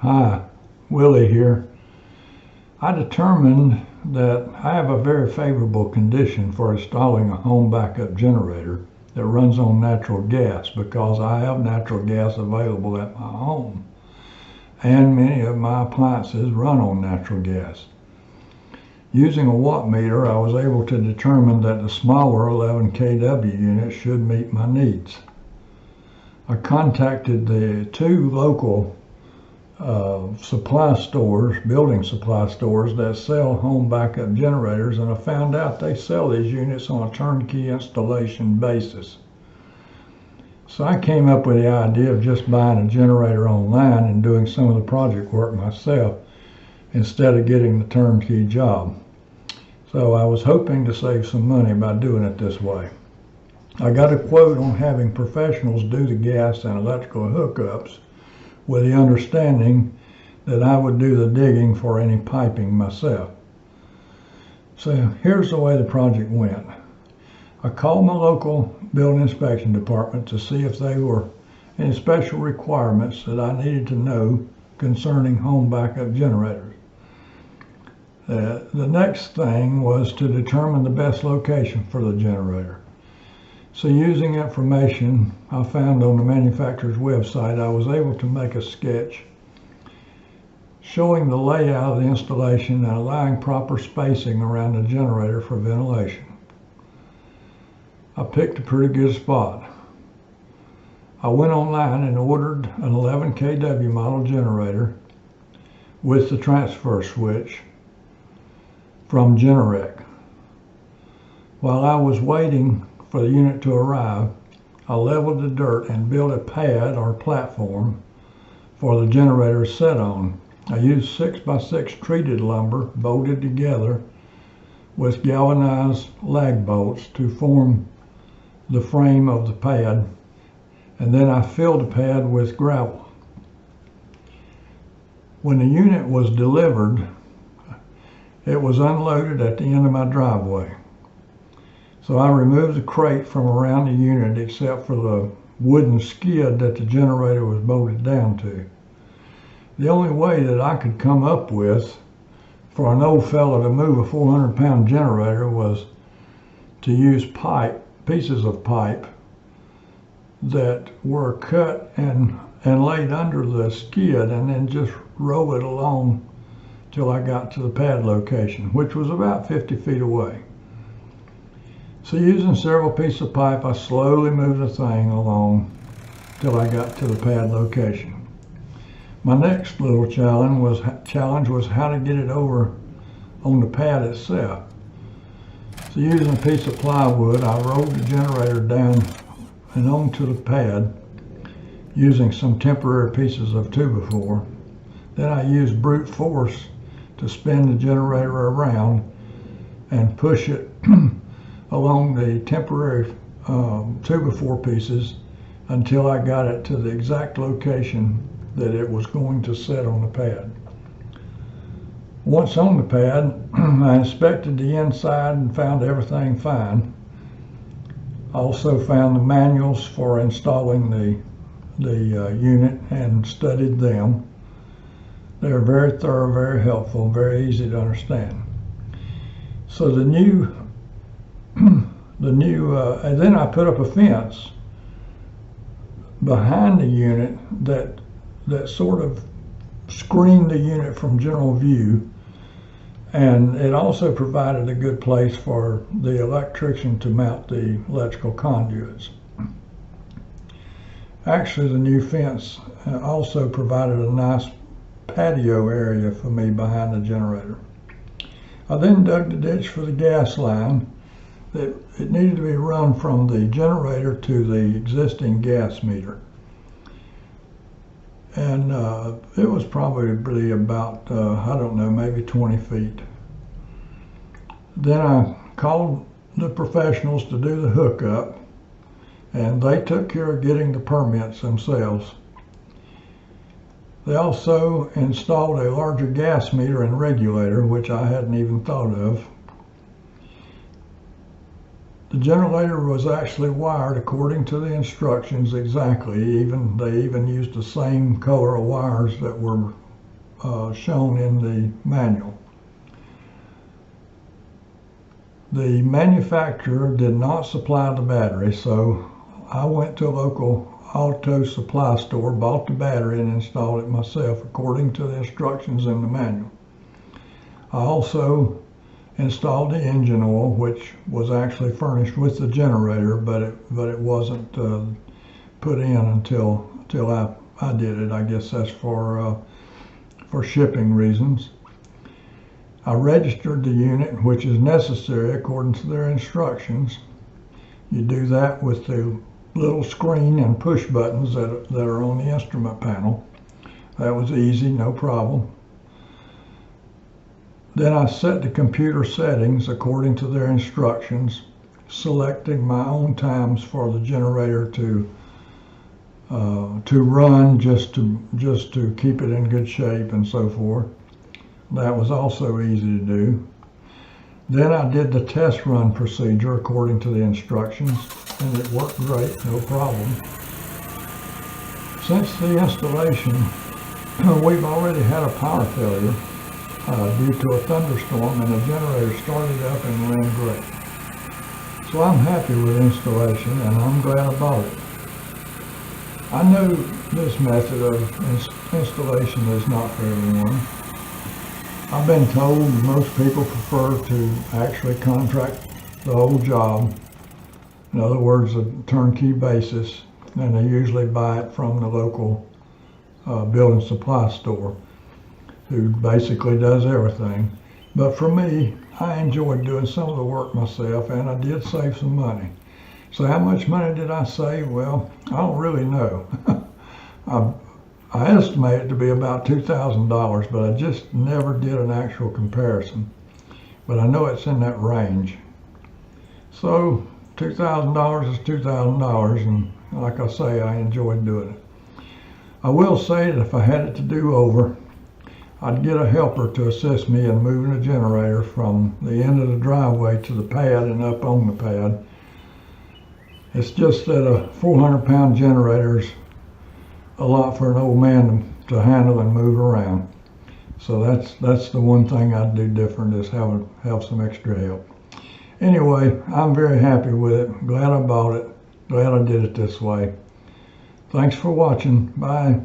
Hi, Willie here. I determined that I have a very favorable condition for installing a home backup generator that runs on natural gas because I have natural gas available at my home, and many of my appliances run on natural gas. Using a watt meter, I was able to determine that the smaller 11 kW unit should meet my needs. I contacted the two local building supply stores that sell home backup generators, and I found out they sell these units on a turnkey installation basis. So I came up with the idea of just buying a generator online and doing some of the project work myself instead of getting the turnkey job. So I was hoping to save some money by doing it this way. I got a quote on having professionals do the gas and electrical hookups, with the understanding that I would do the digging for any piping myself. So here's the way the project went. I called my local building inspection department to see if there were any special requirements that I needed to know concerning home backup generators. The next thing was to determine the best location for the generator. So using information I found on the manufacturer's website, I was able to make a sketch showing the layout of the installation and allowing proper spacing around the generator for ventilation. I picked a pretty good spot. I went online and ordered an 11 kW model generator with the transfer switch from Generac. While I was waiting for the unit to arrive, I leveled the dirt and built a pad or platform for the generator to sit on. I used 6x6 treated lumber bolted together with galvanized lag bolts to form the frame of the pad, and then I filled the pad with gravel. When the unit was delivered, it was unloaded at the end of my driveway. So I removed the crate from around the unit except for the wooden skid that the generator was bolted down to. The only way that I could come up with for an old fella to move a 400-pound generator was to use pieces of pipe that were cut and laid under the skid, and then just roll it along till I got to the pad location, which was about 50 feet away. So using several pieces of pipe, I slowly moved the thing along till I got to the pad location. My next little challenge was how to get it over on the pad itself. So using a piece of plywood, I rolled the generator down and onto the pad using some temporary pieces of 2x4. Then I used brute force to spin the generator around and push it along the temporary 2x4 pieces until I got it to the exact location that it was going to sit on the pad. Once on the pad, I inspected the inside and found everything fine. I also found the manuals for installing the unit and studied them. They're very thorough, very helpful, very easy to understand. So and then I put up a fence behind the unit that sort of screened the unit from general view, and it also provided a good place for the electrician to mount the electrical conduits. Actually, the new fence also provided a nice patio area for me behind the generator. I then dug the ditch for the gas line. It needed to be run from the generator to the existing gas meter. And it was probably about, I don't know, maybe 20 feet. Then I called the professionals to do the hookup, and they took care of getting the permits themselves. They also installed a larger gas meter and regulator, which I hadn't even thought of. The generator was actually wired according to the instructions exactly. They even used the same color of wires that were shown in the manual. The manufacturer did not supply the battery, so I went to a local auto supply store, bought the battery, and installed it myself according to the instructions in the manual. I also installed the engine oil, which was actually furnished with the generator, but it wasn't put in until I did it. I guess that's for shipping reasons. I registered the unit, which is necessary according to their instructions. You do that with the little screen and push buttons that are on the instrument panel. That was easy, no problem. Then I set the computer settings according to their instructions, selecting my own times for the generator to run, just to keep it in good shape and so forth. That was also easy to do. Then I did the test run procedure according to the instructions, and it worked great, no problem. Since the installation, we've already had a power failure due to a thunderstorm, and the generator started up and ran great. So I'm happy with the installation, and I'm glad I bought it. I know this method of installation is not for everyone. I've been told most people prefer to actually contract the whole job. In other words, a turnkey basis, and they usually buy it from the local building supply store, who basically does everything. But for me, I enjoyed doing some of the work myself, and I did save some money. So how much money did I save? Well, I don't really know. I estimate it to be about $2,000, but I just never did an actual comparison. But I know it's in that range. So $2,000 is $2,000, and like I say, I enjoyed doing it. I will say that if I had it to do over, I'd get a helper to assist me in moving the generator from the end of the driveway to the pad and up on the pad. It's just that a 400-pound generator is a lot for an old man to handle and move around. So that's the one thing I'd do different, is have some extra help. Anyway, I'm very happy with it. Glad I bought it. Glad I did it this way. Thanks for watching. Bye.